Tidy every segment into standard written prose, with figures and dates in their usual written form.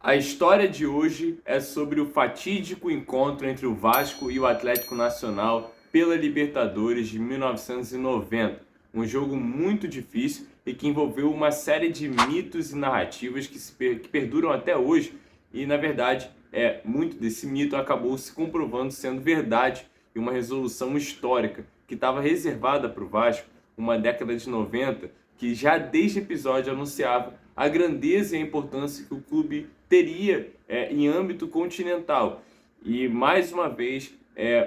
A história de hoje é sobre o fatídico encontro entre o Vasco e o Atlético Nacional pela Libertadores de 1990. Um jogo muito difícil e que envolveu uma série de mitos e narrativas que perduram até hoje. E, na verdade, muito desse mito acabou se comprovando sendo verdade e uma resolução histórica que estava reservada para o Vasco, uma década de 90, que já desde o episódio anunciava a grandeza e a importância que o clube teria em âmbito continental. E, mais uma vez,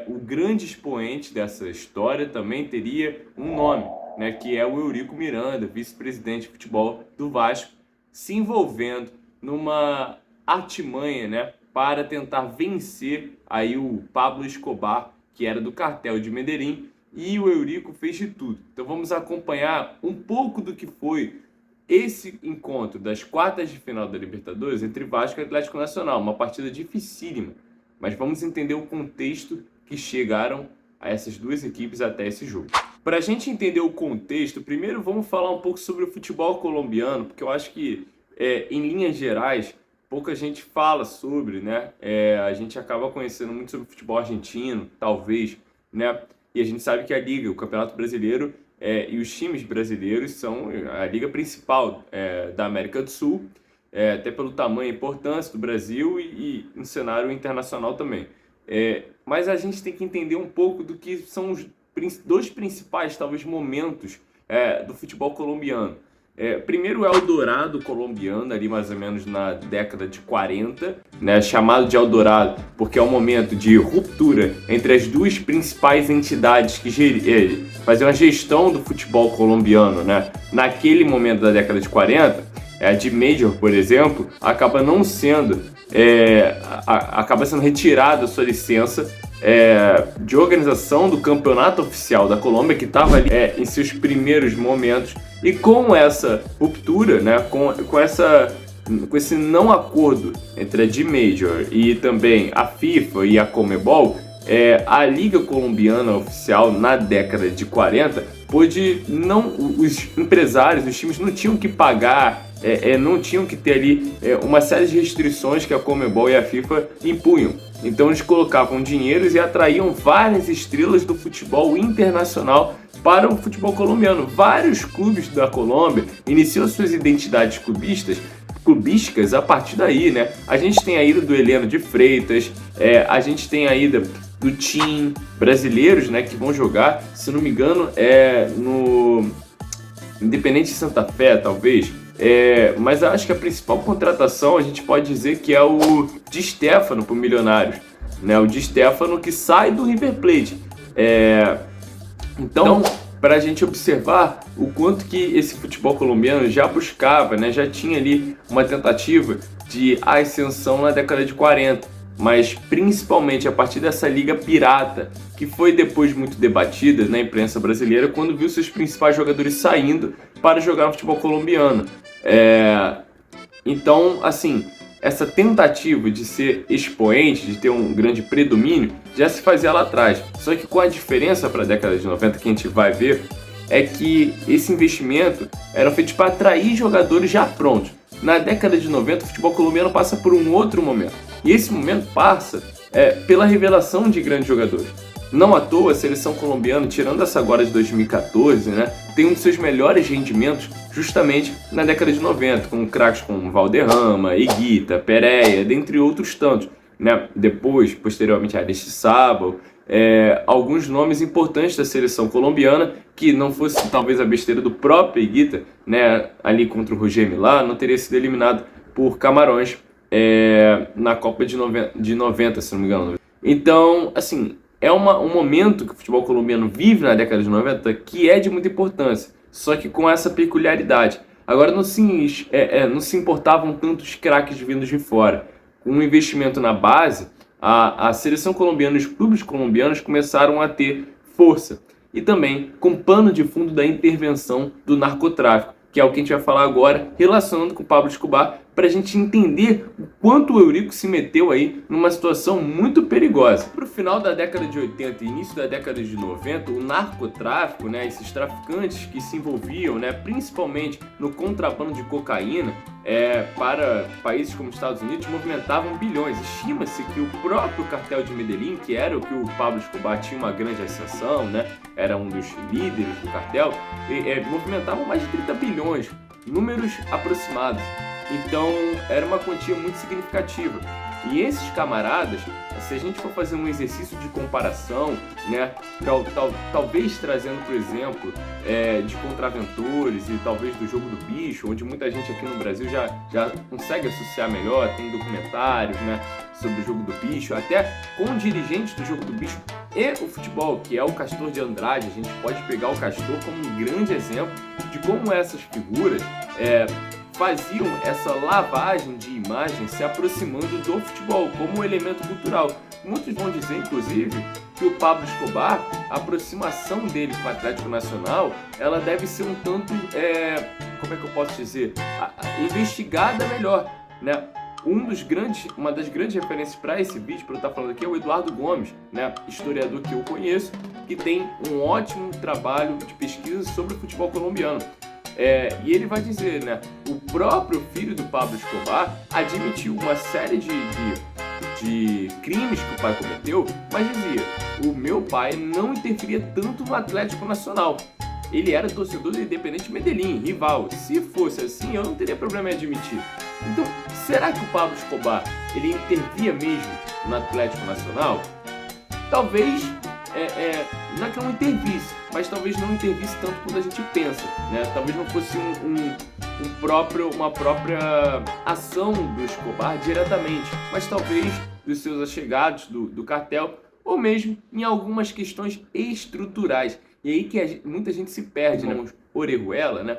o grande expoente dessa história também teria um nome, né, que é o Eurico Miranda, vice-presidente de futebol do Vasco, se envolvendo numa artimanha, né, para tentar vencer aí o Pablo Escobar, que era do cartel de Medellín, e o Eurico fez de tudo. Então vamos acompanhar um pouco do que foi esse encontro das quartas de final da Libertadores entre Vasco e Atlético Nacional, uma partida dificílima, mas vamos entender o contexto que chegaram a essas duas equipes até esse jogo. Para a gente entender o contexto, primeiro vamos falar um pouco sobre o futebol colombiano, porque eu acho que, em linhas gerais, pouca gente fala sobre, né? A gente acaba conhecendo muito sobre o futebol argentino, talvez, né? E a gente sabe que a Liga, o Campeonato Brasileiro, e os times brasileiros são a liga principal da América do Sul, até pelo tamanho e importância do Brasil e no cenário internacional também. Mas a gente tem que entender um pouco do que são os dois principais, talvez, momentos do futebol colombiano. Primeiro é o Eldorado colombiano, ali mais ou menos na década de 40, né, chamado de Eldorado porque é um momento de ruptura entre as duas principais entidades que faziam a gestão do futebol colombiano, né, naquele momento da década de 40. A D-Major, por exemplo, acaba não sendo, acaba sendo retirada a sua licença de organização do campeonato oficial da Colômbia, que estava ali em seus primeiros momentos. E com essa ruptura, né, com esse não acordo entre a D-Major e também a FIFA e a Conmebol, a Liga Colombiana Oficial, na década de 40, os empresários, os times não tinham que pagar, não tinham que ter ali uma série de restrições que a Conmebol e a FIFA impunham. Então eles colocavam dinheiros e atraíam várias estrelas do futebol internacional para o futebol colombiano. Vários clubes da Colômbia iniciam suas identidades clubísticas a partir daí, né? A gente tem a ida do Heleno de Freitas, a gente tem a ida do TIM, brasileiros, né, que vão jogar, se não me engano, no Independente Santa Fé, talvez. Mas eu acho que a principal contratação a gente pode dizer que é o Di Stéfano para o Milionários, né? O Di Stéfano que sai do River Plate. Então, para a gente observar o quanto que esse futebol colombiano já buscava, né? Já tinha ali uma tentativa de ascensão na década de 40, mas principalmente a partir dessa liga pirata, que foi depois muito debatida na imprensa brasileira quando viu seus principais jogadores saindo para jogar no futebol colombiano. Então, assim, essa tentativa de ser expoente, de ter um grande predomínio, já se fazia lá atrás. Só que com a diferença para a década de 90, que a gente vai ver, é que esse investimento era feito para atrair jogadores já prontos. Na década de 90, o futebol colombiano passa por um outro momento. E esse momento passa pela revelação de grandes jogadores. Não à toa, a seleção colombiana, tirando essa agora de 2014, né, tem um dos seus melhores rendimentos justamente na década de 90, com craques como Valderrama, Higuita, Pereira, dentre outros tantos, né? Depois, posteriormente, Aristizábal, alguns nomes importantes da seleção colombiana, que não fosse talvez a besteira do próprio Higuita, né, ali contra o Roger Milá, não teria sido eliminado por Camarões na Copa de 90, se não me engano. Então, assim, um momento que o futebol colombiano vive na década de 90 que é de muita importância, só que com essa peculiaridade. Agora não se importavam tantos craques vindos de fora. Com um investimento na base, a seleção colombiana e os clubes colombianos começaram a ter força. E também com pano de fundo da intervenção do narcotráfico, que é o que a gente vai falar agora, relacionando com o Pablo Escobar, para a gente entender o quanto o Eurico se meteu aí numa situação muito perigosa. Para o final da década de 80 e início da década de 90, o narcotráfico, né, esses traficantes que se envolviam, né, principalmente no contrabando de cocaína, para países como os Estados Unidos, movimentavam bilhões. Estima-se que o próprio cartel de Medellín, que era o que o Pablo Escobar tinha uma grande ascensão, né, era um dos líderes do cartel, movimentavam mais de 30 bilhões, números aproximados. Então era uma quantia muito significativa. E esses camaradas, se a gente for fazer um exercício de comparação, né, talvez trazendo, por exemplo, de Contraventores e talvez do Jogo do Bicho, onde muita gente aqui no Brasil já consegue associar melhor, tem documentários, né, sobre o Jogo do Bicho, até com dirigentes do Jogo do Bicho e o futebol, que é o Castor de Andrade. A gente pode pegar o Castor como um grande exemplo de como essas figuras faziam essa lavagem de imagem se aproximando do futebol como um elemento cultural. Muitos vão dizer, inclusive, que o Pablo Escobar, a aproximação dele com o Atlético Nacional, ela deve ser um tanto, como é que eu posso dizer, investigada melhor, né? Uma das grandes referências para esse vídeo, para eu estar falando aqui, é o Eduardo Gomes, né? Historiador que eu conheço, que tem um ótimo trabalho de pesquisa sobre o futebol colombiano. E ele vai dizer, né, o próprio filho do Pablo Escobar admitiu uma série de crimes que o pai cometeu, mas dizia: o meu pai não interferia tanto no Atlético Nacional. Ele era torcedor do Independente Medellín, rival. Se fosse assim, eu não teria problema em admitir. Então, será que o Pablo Escobar ele intervia mesmo no Atlético Nacional? Talvez, não é que não intervisse, mas talvez não intervisse tanto quanto a gente pensa, né? Talvez não fosse uma própria ação do Escobar diretamente, mas talvez dos seus allegados do cartel, ou mesmo em algumas questões estruturais. E aí que muita gente se perde, né? Orejuela, né?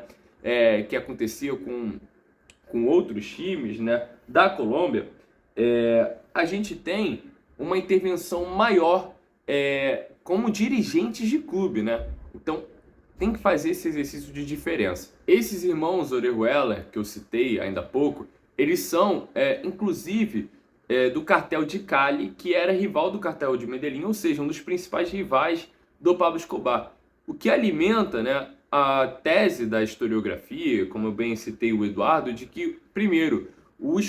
Que acontecia com outros times, né, da Colômbia, a gente tem uma intervenção maior como dirigentes de clube, né? Então tem que fazer esse exercício de diferença. Esses irmãos Orejuela, que eu citei ainda há pouco, eles são, inclusive, do cartel de Cali, que era rival do cartel de Medellín, ou seja, um dos principais rivais do Pablo Escobar. O que alimenta, né, a tese da historiografia, como eu bem citei o Eduardo, de que, primeiro, o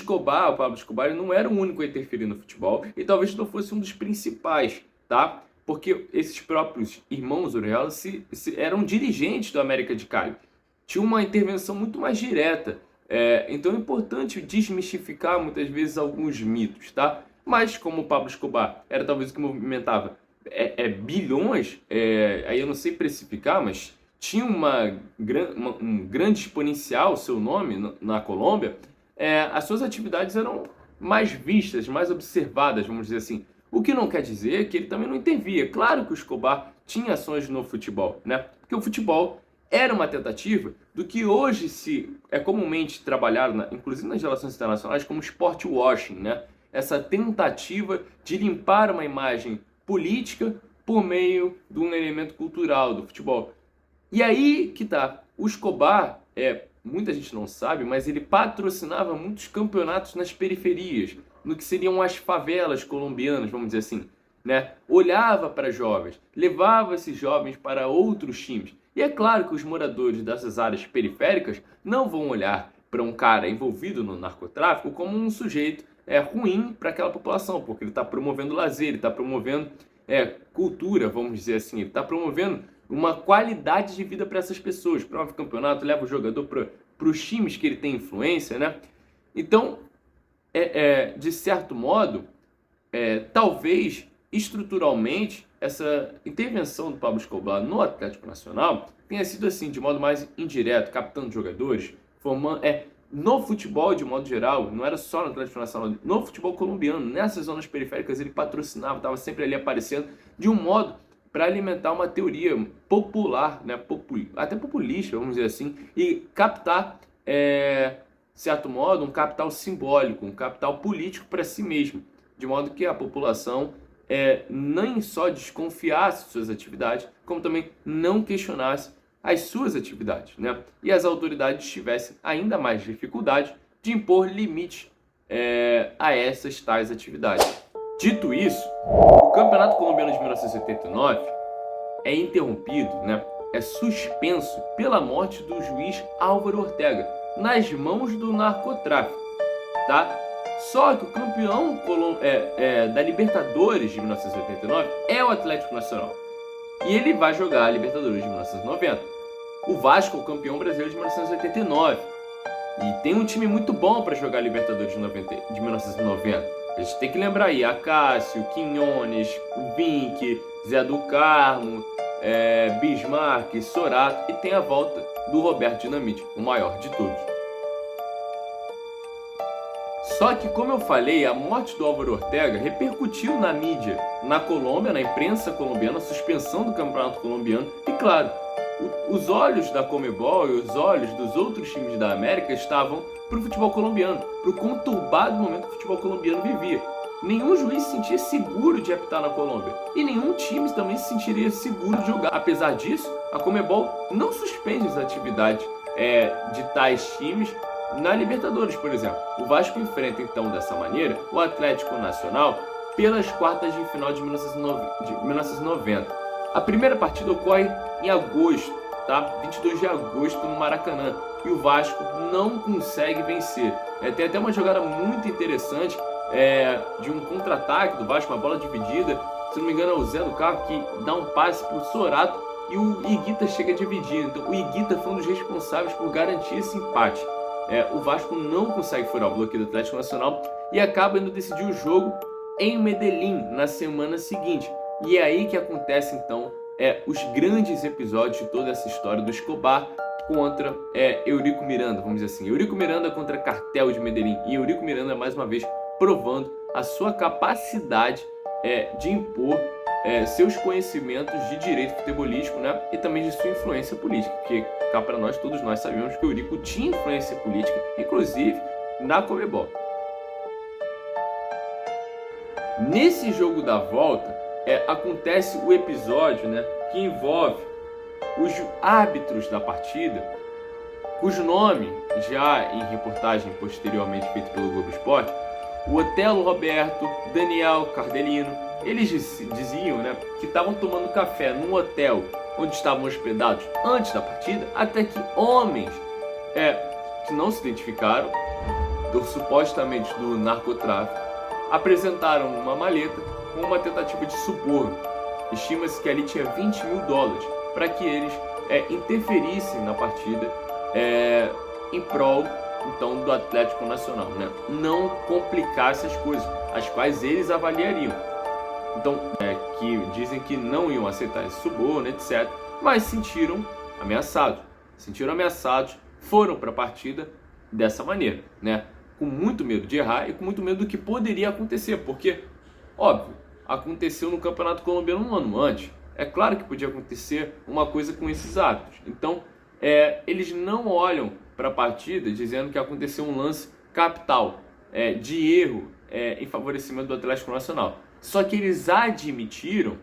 Pablo Escobar, ele não era o único a interferir no futebol e talvez não fosse um dos principais, tá? Porque esses próprios irmãos Orejuela eram dirigentes do América de Cali. Tinha uma intervenção muito mais direta. Então é importante desmistificar muitas vezes alguns mitos, tá? Mas como o Pablo Escobar era talvez o que movimentava bilhões, aí eu não sei precificar, mas tinha um grande exponencial, seu nome, na Colômbia, as suas atividades eram mais vistas, mais observadas, vamos dizer assim. O que não quer dizer que ele também não intervia. Claro que o Escobar tinha ações no futebol, né? Porque o futebol era uma tentativa do que hoje se é comumente trabalhado, inclusive nas relações internacionais, como sport washing, né? Essa tentativa de limpar uma imagem política por meio de um elemento cultural do futebol. E aí que tá, o Escobar, muita gente não sabe, mas ele patrocinava muitos campeonatos nas periferias, no que seriam as favelas colombianas, vamos dizer assim, né? Olhava para jovens, levava esses jovens para outros times. E é claro que os moradores dessas áreas periféricas não vão olhar para um cara envolvido no narcotráfico como um sujeito ruim para aquela população, porque ele está promovendo lazer, ele está promovendo cultura, vamos dizer assim, ele está promovendo uma qualidade de vida para essas pessoas. Promove campeonato, leva o jogador para os times que ele tem influência, né? Então, de certo modo, talvez estruturalmente essa intervenção do Pablo Escobar no Atlético Nacional tenha sido assim, de modo mais indireto, captando jogadores, formando, no futebol de modo geral, não era só no Atlético Nacional, no futebol colombiano, nessas zonas periféricas ele patrocinava, estava sempre ali aparecendo, de um modo para alimentar uma teoria popular, né, até populista, vamos dizer assim, e captar, de certo modo, um capital simbólico, um capital político para si mesmo, de modo que a população nem só desconfiasse de suas atividades, como também não questionasse as suas atividades, né? E as autoridades tivessem ainda mais dificuldade de impor limites a essas tais atividades. Dito isso, o Campeonato Colombiano de 1989 é interrompido, né, é suspenso pela morte do juiz Álvaro Ortega, nas mãos do narcotráfico, tá? Só que o campeão da Libertadores de 1989 é o Atlético Nacional. E ele vai jogar a Libertadores de 1990. O Vasco é o campeão brasileiro de 1989. E tem um time muito bom para jogar a Libertadores de 1990. A gente tem que lembrar aí Acácio, Quinones, Vinck, Zé do Carmo, Bismarck, Sorato, e tem a volta do Roberto Dinamite, o maior de todos. Só que, como eu falei, a morte do Álvaro Ortega repercutiu na mídia, na Colômbia, na imprensa colombiana, a suspensão do campeonato colombiano. E claro, os olhos da Conmebol e os olhos dos outros times da América estavam para o futebol colombiano, para o conturbado momento que o futebol colombiano vivia. Nenhum juiz se sentia seguro de apitar na Colômbia e nenhum time também se sentiria seguro de jogar. Apesar disso, a Conmebol não suspende as atividades de tais times na Libertadores, por exemplo. O Vasco enfrenta então dessa maneira o Atlético Nacional pelas quartas de final de 1990. A primeira partida ocorre em agosto, tá? 22 de agosto no Maracanã, e o Vasco não consegue vencer. Tem até uma jogada muito interessante de um contra-ataque do Vasco, uma bola dividida. Se não me engano é o Zé do Carmo que dá um passe para o Sorato e o Higuita chega a dividir. Então o Higuita foi um dos responsáveis por garantir esse empate. O Vasco não consegue furar o bloqueio do Atlético Nacional e acaba indo decidir o jogo em Medellín na semana seguinte. E é aí que acontece então os grandes episódios de toda essa história do Escobar contra Eurico Miranda, vamos dizer assim. Eurico Miranda contra Cartel de Medellín, e Eurico Miranda mais uma vez provando a sua capacidade de impor seus conhecimentos de direito futebolístico, né? E também de sua influência política, porque cá para nós, todos nós sabemos que o Eurico tinha influência política, inclusive na Conmebol. Nesse jogo da volta, acontece o episódio, né, que envolve os árbitros da partida, cujo nome, já em reportagem posteriormente feita pelo Globo Esporte, o Otelo Roberto, Daniel Cardelino, eles diziam, né, que estavam tomando café num hotel onde estavam hospedados antes da partida, até que homens que não se identificaram, supostamente do narcotráfico, apresentaram uma maleta com uma tentativa de suborno. Estima-se que ali tinha $20 mil para que eles interferissem na partida em prol então do Atlético Nacional, né? Não complicasse as coisas, as quais eles avaliariam. Então, que dizem que não iam aceitar esse suborno, etc. Mas sentiram ameaçados, foram para a partida dessa maneira, né? Com muito medo de errar e com muito medo do que poderia acontecer, porque, óbvio, aconteceu no Campeonato Colombiano um ano antes. É claro que podia acontecer uma coisa com esses árbitros. Então, eles não olham para a partida dizendo que aconteceu um lance capital de erro em favorecimento do Atlético Nacional. Só que eles admitiram,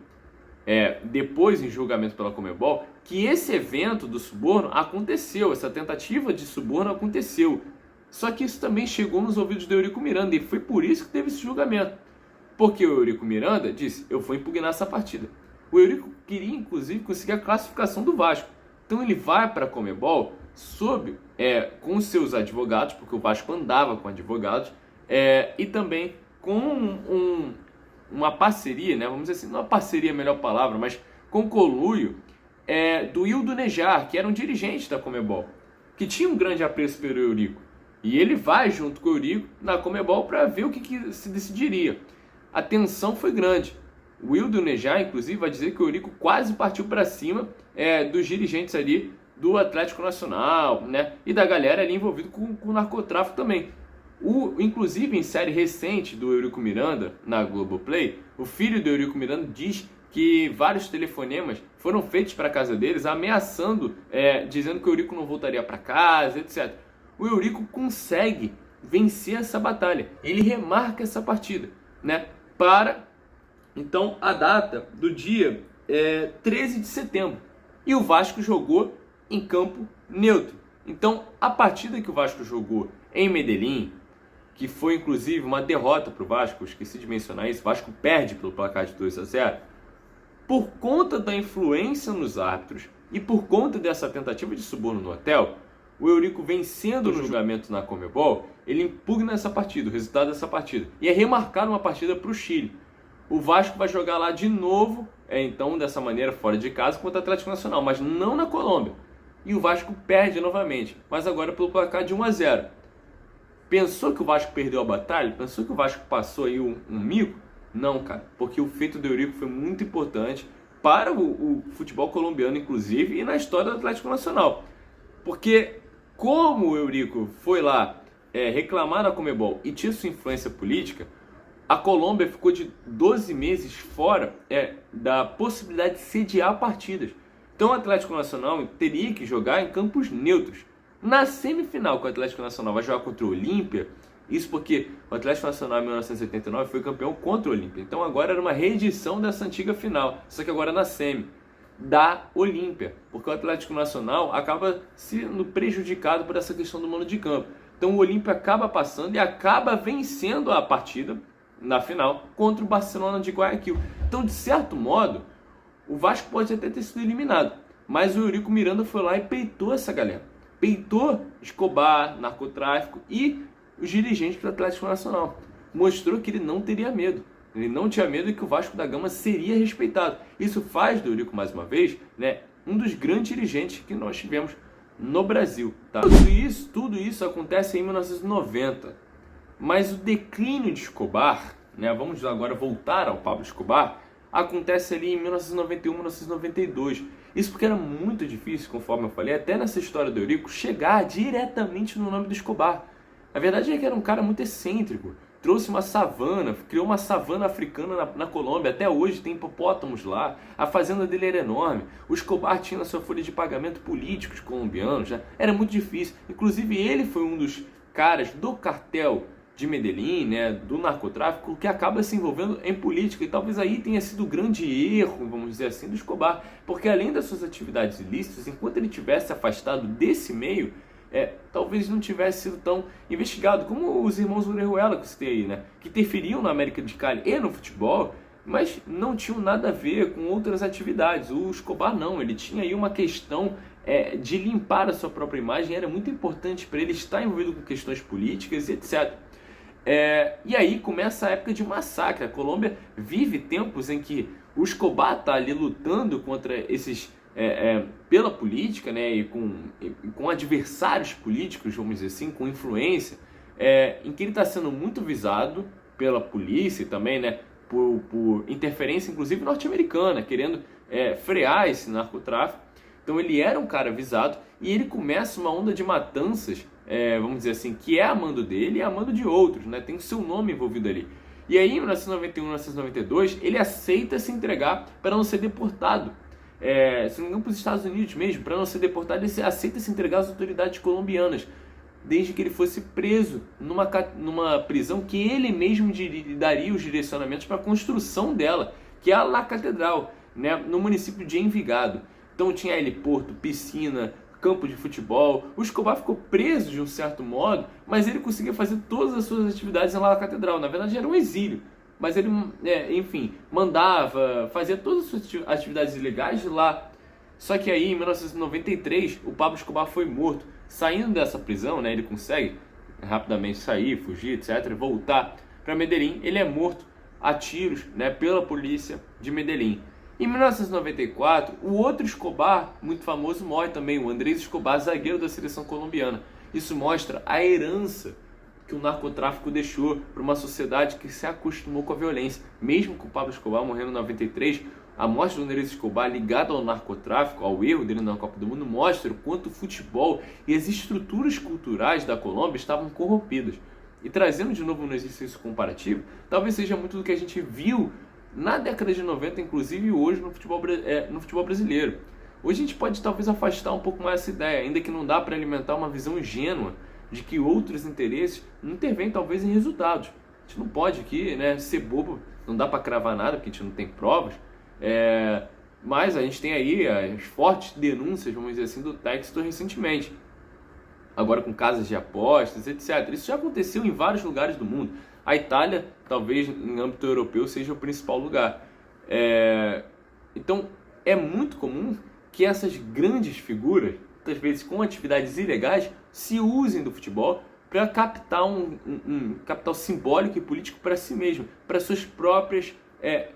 depois em julgamento pela Conmebol, que esse evento do suborno aconteceu, essa tentativa de suborno aconteceu. Só que isso também chegou nos ouvidos do Eurico Miranda e foi por isso que teve esse julgamento. Porque o Eurico Miranda disse, eu vou impugnar essa partida. O Eurico queria, inclusive, conseguir a classificação do Vasco. Então ele vai para a Conmebol com seus advogados, porque o Vasco andava com advogados, e também com uma parceria, né? Vamos dizer assim, não uma parceria é a melhor palavra, mas com conluio do Hildo Nejar, que era um dirigente da Conmebol, que tinha um grande apreço pelo Eurico. E ele vai junto com o Eurico na Conmebol para ver o que se decidiria. A tensão foi grande. O Hildo Nejar, inclusive, vai dizer que o Eurico quase partiu para cima dos dirigentes ali do Atlético Nacional, né? E da galera ali envolvida com o narcotráfico também. Inclusive, em série recente do Eurico Miranda, na Globoplay, o filho do Eurico Miranda diz que vários telefonemas foram feitos para a casa deles, ameaçando, dizendo que o Eurico não voltaria para casa, etc. O Eurico consegue vencer essa batalha. Ele remarca essa partida, né? Para, então, a data do dia 13 de setembro. E o Vasco jogou em campo neutro. Então, a partida que o Vasco jogou em Medellín, que foi inclusive uma derrota para o Vasco, esqueci de mencionar isso, o Vasco perde pelo placar de 2-0, por conta da influência nos árbitros e por conta dessa tentativa de suborno no hotel, o Eurico vencendo no julgamento na Conmebol, ele impugna essa partida, o resultado dessa partida, e é remarcado uma partida para o Chile. O Vasco vai jogar lá de novo, então dessa maneira fora de casa, contra o Atlético Nacional, mas não na Colômbia. E o Vasco perde novamente, mas agora pelo placar de 1-0. Pensou que o Vasco perdeu a batalha? Pensou que o Vasco passou aí um mico? Não, cara, porque o feito do Eurico foi muito importante para o futebol colombiano, inclusive, e na história do Atlético Nacional. Porque como o Eurico foi lá reclamar na Conmebol e tinha sua influência política, a Colômbia ficou de 12 meses fora da possibilidade de sediar partidas. Então o Atlético Nacional teria que jogar em campos neutros. Na semifinal, que o Atlético Nacional vai jogar contra o Olímpia, isso porque o Atlético Nacional em 1989 foi campeão contra o Olímpia. Então agora era uma reedição dessa antiga final, só que agora na semi da Olímpia, porque o Atlético Nacional acaba sendo prejudicado por essa questão do mano de campo. Então o Olímpia acaba passando e acaba vencendo a partida na final contra o Barcelona de Guayaquil. Então, de certo modo, o Vasco pode até ter sido eliminado, mas o Eurico Miranda foi lá e peitou essa galera. Peitou Escobar, narcotráfico e os dirigentes do Atlético Nacional. Mostrou que ele não teria medo. Ele não tinha medo de que o Vasco da Gama seria respeitado. Isso faz do Eurico, mais uma vez, um dos grandes dirigentes que nós tivemos no Brasil. Tá? Tudo isso acontece em 1990. Mas o declínio de Escobar, vamos agora voltar ao Pablo Escobar, acontece ali em 1991, 1992. Isso porque era muito difícil, conforme eu falei, até nessa história do Eurico, chegar diretamente no nome do Escobar. A verdade é que era um cara muito excêntrico. Trouxe uma savana, criou uma savana africana na Colômbia. Até hoje tem hipopótamos lá. A fazenda dele era enorme. O Escobar tinha na sua folha de pagamento políticos colombianos. Era muito difícil. Inclusive ele foi um dos caras do cartel de Medellín, do narcotráfico, que acaba se envolvendo em política. E talvez aí tenha sido o grande erro, vamos dizer assim, do Escobar. Porque além das suas atividades ilícitas, enquanto ele tivesse afastado desse meio, talvez não tivesse sido tão investigado, como os irmãos Orejuela que eu citei aí, que interferiam na América de Cali e no futebol, mas não tinham nada a ver com outras atividades. O Escobar não, ele tinha aí uma questão de limpar a sua própria imagem, era muito importante para ele estar envolvido com questões políticas e etc. E aí começa a época de massacre. A Colômbia vive tempos em que o Escobar está ali lutando contra esses pela política, e com adversários políticos, vamos dizer assim, com influência, em que ele está sendo muito visado pela polícia também, por interferência, inclusive norte-americana, querendo frear esse narcotráfico. Então ele era um cara visado e ele começa uma onda de matanças, vamos dizer assim, que é a mando dele e a mando de outros, tem o seu nome envolvido ali. E aí, em 1991, 1992, ele aceita se entregar para não ser deportado. Se não me engano, para os Estados Unidos mesmo, para não ser deportado, ele aceita se entregar às autoridades colombianas, desde que ele fosse preso numa prisão que ele mesmo daria os direcionamentos para a construção dela, que é a La Catedral, no município de Envigado. Então tinha heliporto, piscina, campo de futebol. O Escobar ficou preso de um certo modo, mas ele conseguia fazer todas as suas atividades lá na Catedral. Na verdade era um exílio, mas ele, enfim, mandava, fazia todas as suas atividades ilegais de lá. Só que aí, em 1993, o Pablo Escobar foi morto. Saindo dessa prisão, ele consegue rapidamente sair, fugir, etc., e voltar para Medellín. Ele é morto a tiros, pela polícia de Medellín. Em 1994, o outro Escobar, muito famoso, morre também, o Andrés Escobar, zagueiro da seleção colombiana. Isso mostra a herança que o narcotráfico deixou para uma sociedade que se acostumou com a violência. Mesmo com o Pablo Escobar morrendo em 93, a morte do Andrés Escobar ligada ao narcotráfico, ao erro dele na Copa do Mundo, mostra o quanto o futebol e as estruturas culturais da Colômbia estavam corrompidas. E trazendo de novo um exercício comparativo, talvez seja muito do que a gente viu na década de 90, inclusive hoje no futebol brasileiro. Hoje a gente pode talvez afastar um pouco mais essa ideia, ainda que não dá para alimentar uma visão ingênua de que outros interesses intervêm talvez em resultados. A gente não pode aqui ser bobo, não dá para cravar nada porque a gente não tem provas, mas a gente tem aí as fortes denúncias, vamos dizer assim, do Textor recentemente. agora com casas de apostas, etc. Isso já aconteceu em vários lugares do mundo. A Itália, talvez em âmbito europeu, seja o principal lugar. Então, é muito comum que essas grandes figuras, muitas vezes com atividades ilegais, se usem do futebol para captar um capital simbólico e político para si mesmo, para suas próprias,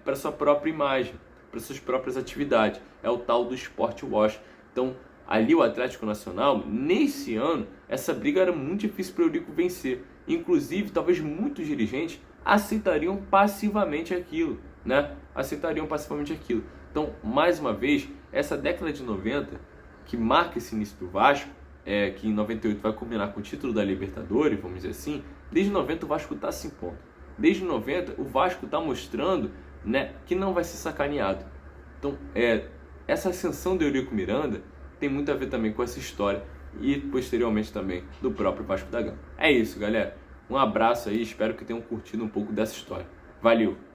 para sua própria imagem, para suas próprias atividades. É o tal do sport wash. Então, ali o Atlético Nacional, nesse ano, essa briga era muito difícil para o Eurico vencer. Inclusive, talvez muitos dirigentes aceitariam passivamente aquilo, né? Aceitariam passivamente aquilo. Então, mais uma vez, essa década de 90, que marca esse início do Vasco, que em 98 vai culminar com o título da Libertadores, vamos dizer assim, desde 90 o Vasco está se impondo. Desde 90 o Vasco está mostrando, né, que não vai ser sacaneado. Então, essa ascensão do Eurico Miranda tem muito a ver também com essa história e posteriormente também do próprio Vasco da Gama. É isso, galera. Um abraço aí, espero que tenham curtido um pouco dessa história. Valeu!